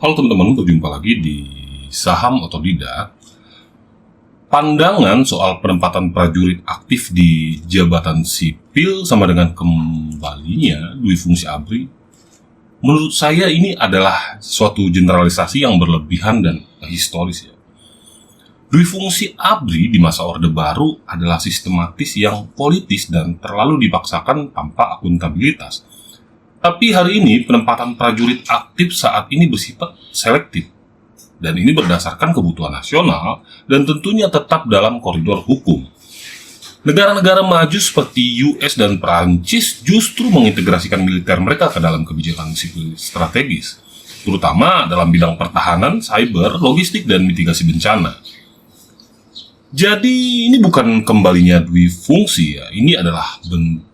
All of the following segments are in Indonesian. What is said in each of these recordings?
Halo teman-teman, berjumpa lagi di Saham Otodidak. Pandangan soal penempatan prajurit aktif di jabatan sipil sama dengan kembalinya dui fungsi ABRI, menurut saya ini adalah suatu generalisasi yang berlebihan dan historis ya. Dui fungsi ABRI di masa Orde Baru adalah sistematis yang politis dan terlalu dipaksakan tanpa akuntabilitas. Tapi hari ini penempatan prajurit aktif saat ini bersifat selektif. Dan ini berdasarkan kebutuhan nasional dan tentunya tetap dalam koridor hukum. Negara-negara maju seperti US dan Perancis justru mengintegrasikan militer mereka ke dalam kebijakan sipil strategis, terutama dalam bidang pertahanan, cyber, logistik, dan mitigasi bencana. Jadi ini bukan kembalinya dui fungsi ya, ini adalah bentuk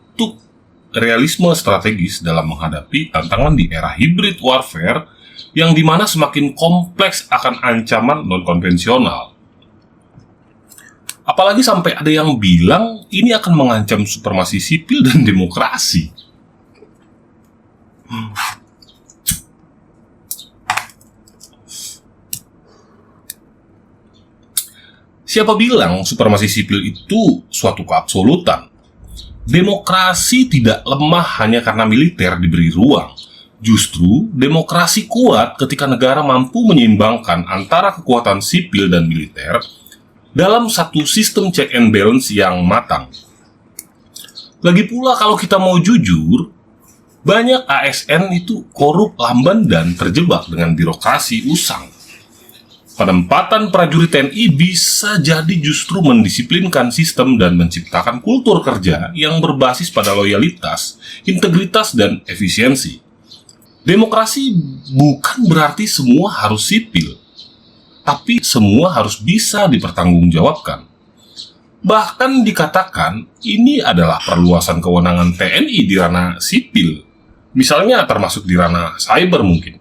realisme strategis dalam menghadapi tantangan di era hybrid warfare yang dimana semakin kompleks akan ancaman non-konvensional. Apalagi sampai ada yang bilang ini akan mengancam supremasi sipil dan demokrasi. Siapa bilang supremasi sipil itu suatu keabsolutan? Demokrasi tidak lemah hanya karena militer diberi ruang. Justru, demokrasi kuat ketika negara mampu menyeimbangkan antara kekuatan sipil dan militer dalam satu sistem check and balance yang matang. Lagi pula kalau kita mau jujur, banyak ASN itu korup, lamban, dan terjebak dengan birokrasi usang. Penempatan prajurit TNI bisa jadi justru mendisiplinkan sistem dan menciptakan kultur kerja yang berbasis pada loyalitas, integritas, dan efisiensi. Demokrasi bukan berarti semua harus sipil, tapi semua harus bisa dipertanggungjawabkan. Bahkan dikatakan ini adalah perluasan kewenangan TNI di ranah sipil, misalnya termasuk di ranah cyber mungkin.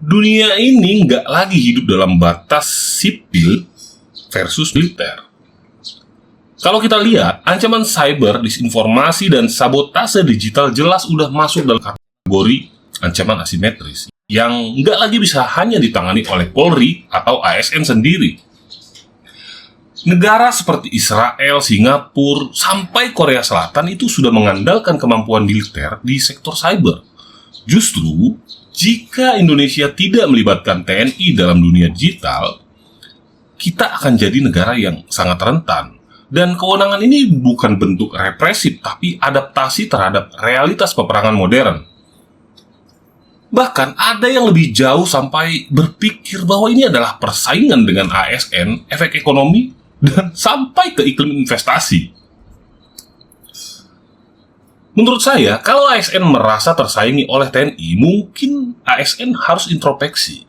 Dunia ini nggak lagi hidup dalam batas sipil versus militer. Kalau kita lihat, ancaman cyber, disinformasi, dan sabotase digital jelas udah masuk dalam kategori ancaman asimetris yang nggak lagi bisa hanya ditangani oleh Polri atau ASN sendiri. Negara seperti Israel, Singapura, sampai Korea Selatan itu sudah mengandalkan kemampuan militer di sektor cyber. Justru, jika Indonesia tidak melibatkan TNI dalam dunia digital, kita akan jadi negara yang sangat rentan. Dan kewenangan ini bukan bentuk represif, tapi adaptasi terhadap realitas peperangan modern. Bahkan ada yang lebih jauh sampai berpikir bahwa ini adalah persaingan dengan ASN, efek ekonomi, dan sampai ke iklim investasi. Menurut saya, kalau ASN merasa tersaingi oleh TNI, mungkin ASN harus introspeksi.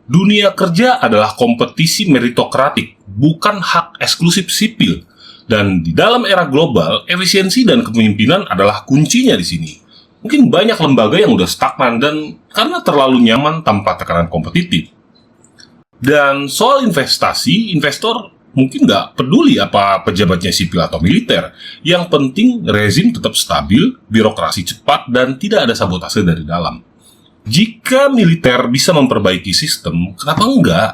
Dunia kerja adalah kompetisi meritokratik, bukan hak eksklusif sipil. Dan di dalam era global, efisiensi dan kepemimpinan adalah kuncinya di sini. Mungkin banyak lembaga yang udah stagnan dan karena terlalu nyaman tanpa tekanan kompetitif. Dan soal investasi, investor mungkin nggak peduli apa pejabatnya sipil atau militer. Yang penting rezim tetap stabil, birokrasi cepat, dan tidak ada sabotase dari dalam. Jika militer bisa memperbaiki sistem, kenapa enggak?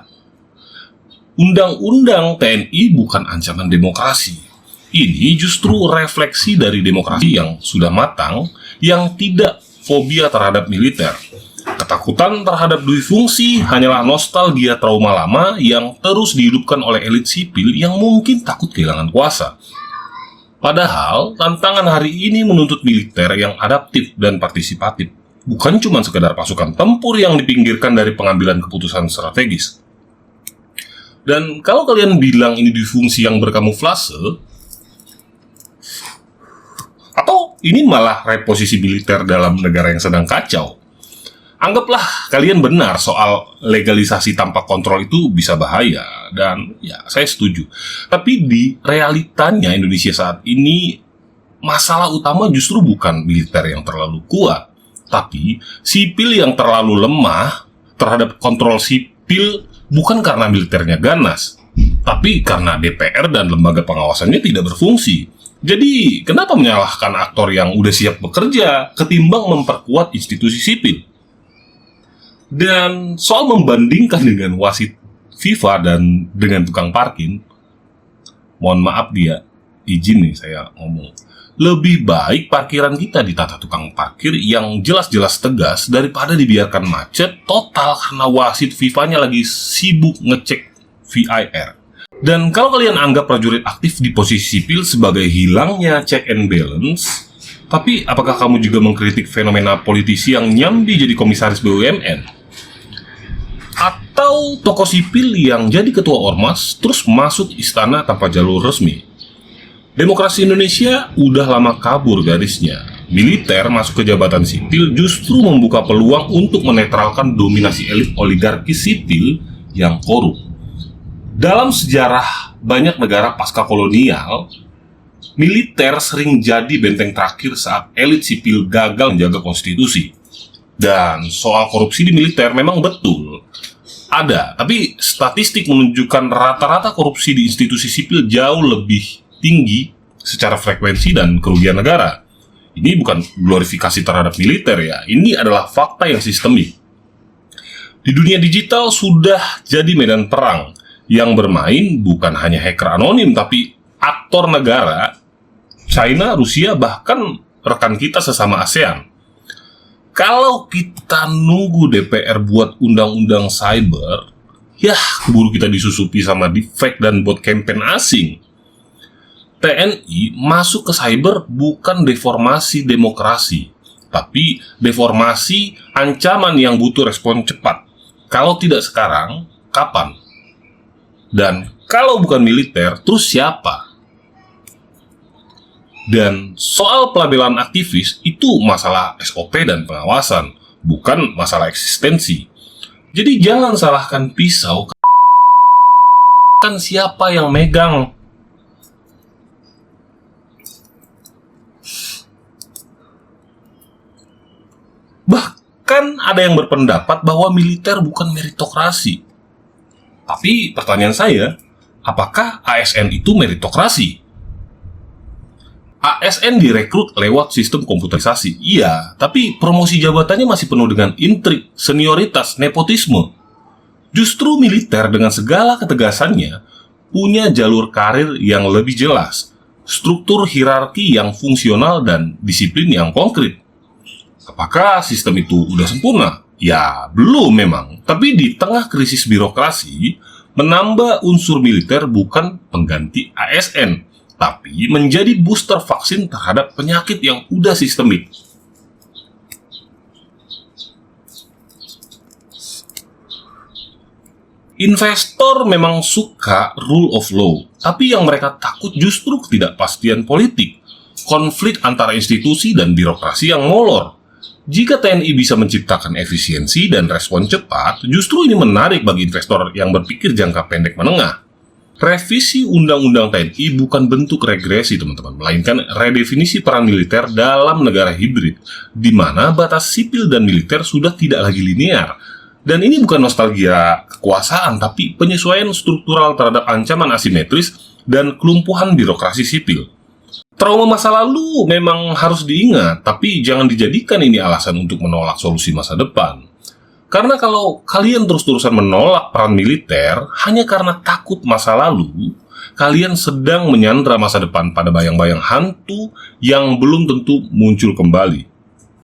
Undang-undang TNI bukan ancaman demokrasi. Ini justru refleksi dari demokrasi yang sudah matang, yang tidak fobia terhadap militer. Ketakutan terhadap dui fungsi hanyalah nostalgia trauma lama yang terus dihidupkan oleh elit sipil yang mungkin takut kehilangan kuasa. Padahal, tantangan hari ini menuntut militer yang adaptif dan partisipatif, bukan cuma sekedar pasukan tempur yang dipinggirkan dari pengambilan keputusan strategis. Dan kalau kalian bilang ini dui fungsi yang berkamuflase, atau ini malah reposisi militer dalam negara yang sedang kacau, anggaplah kalian benar soal legalisasi tanpa kontrol itu bisa bahaya, dan ya saya setuju. Tapi di realitanya Indonesia saat ini, masalah utama justru bukan militer yang terlalu kuat, tapi sipil yang terlalu lemah terhadap kontrol sipil, bukan karena militernya ganas, tapi karena DPR dan lembaga pengawasannya tidak berfungsi. Jadi, kenapa menyalahkan aktor yang udah siap bekerja ketimbang memperkuat institusi sipil? Dan soal membandingkan dengan wasit FIFA dan dengan tukang parkir, mohon maaf dia, izin nih saya ngomong. Lebih baik parkiran kita ditata tukang parkir yang jelas-jelas tegas daripada dibiarkan macet total karena wasit FIFA-nya lagi sibuk ngecek VAR. Dan kalau kalian anggap prajurit aktif di posisi sipil sebagai hilangnya check and balance, tapi apakah kamu juga mengkritik fenomena politisi yang nyambi jadi komisaris BUMN? Atau tokoh sipil yang jadi ketua ormas terus masuk istana tanpa jalur resmi? Demokrasi Indonesia udah lama kabur garisnya. Militer masuk ke jabatan sipil justru membuka peluang untuk menetralkan dominasi elit oligarki sipil yang korup. Dalam sejarah banyak negara pasca kolonial, militer sering jadi benteng terakhir saat elit sipil gagal menjaga konstitusi. Dan soal korupsi di militer memang betul ada, tapi statistik menunjukkan rata-rata korupsi di institusi sipil jauh lebih tinggi secara frekuensi dan kerugian negara. Ini bukan glorifikasi terhadap militer ya, ini adalah fakta yang sistemik. Di dunia digital sudah jadi medan perang yang bermain bukan hanya hacker anonim, tapi aktor negara, China, Rusia, bahkan rekan kita sesama ASEAN. Kalau kita nunggu DPR buat undang-undang cyber, ya keburu kita disusupi sama deepfake dan bot campaign asing. TNI masuk ke cyber bukan deformasi demokrasi, tapi deformasi ancaman yang butuh respon cepat. Kalau tidak sekarang, kapan? Dan kalau bukan militer, terus siapa? Dan soal pelabelan aktivis, itu masalah SOP dan pengawasan, bukan masalah eksistensi. Jadi jangan salahkan pisau, kan siapa yang megang. Bahkan ada yang berpendapat bahwa militer bukan meritokrasi. Tapi pertanyaan saya, apakah ASN itu meritokrasi? ASN direkrut lewat sistem komputerisasi, iya, tapi promosi jabatannya masih penuh dengan intrik, senioritas, nepotisme. Justru militer dengan segala ketegasannya punya jalur karir yang lebih jelas, struktur hierarki yang fungsional dan disiplin yang konkret. Apakah sistem itu udah sempurna? Ya, belum memang. Tapi di tengah krisis birokrasi, menambah unsur militer bukan pengganti ASN, tapi menjadi booster vaksin terhadap penyakit yang udah sistemik. Investor memang suka rule of law, tapi yang mereka takut justru ketidakpastian politik, konflik antara institusi dan birokrasi yang molor. Jika TNI bisa menciptakan efisiensi dan respon cepat, justru ini menarik bagi investor yang berpikir jangka pendek menengah. Revisi Undang-Undang TNI bukan bentuk regresi, teman-teman, melainkan redefinisi peran militer dalam negara hibrid, di mana batas sipil dan militer sudah tidak lagi linear. Dan ini bukan nostalgia kekuasaan, tapi penyesuaian struktural terhadap ancaman asimetris dan kelumpuhan birokrasi sipil. Trauma masa lalu memang harus diingat, tapi jangan dijadikan ini alasan untuk menolak solusi masa depan. Karena kalau kalian terus-terusan menolak peran militer hanya karena takut masa lalu, kalian sedang menyandra masa depan pada bayang-bayang hantu yang belum tentu muncul kembali.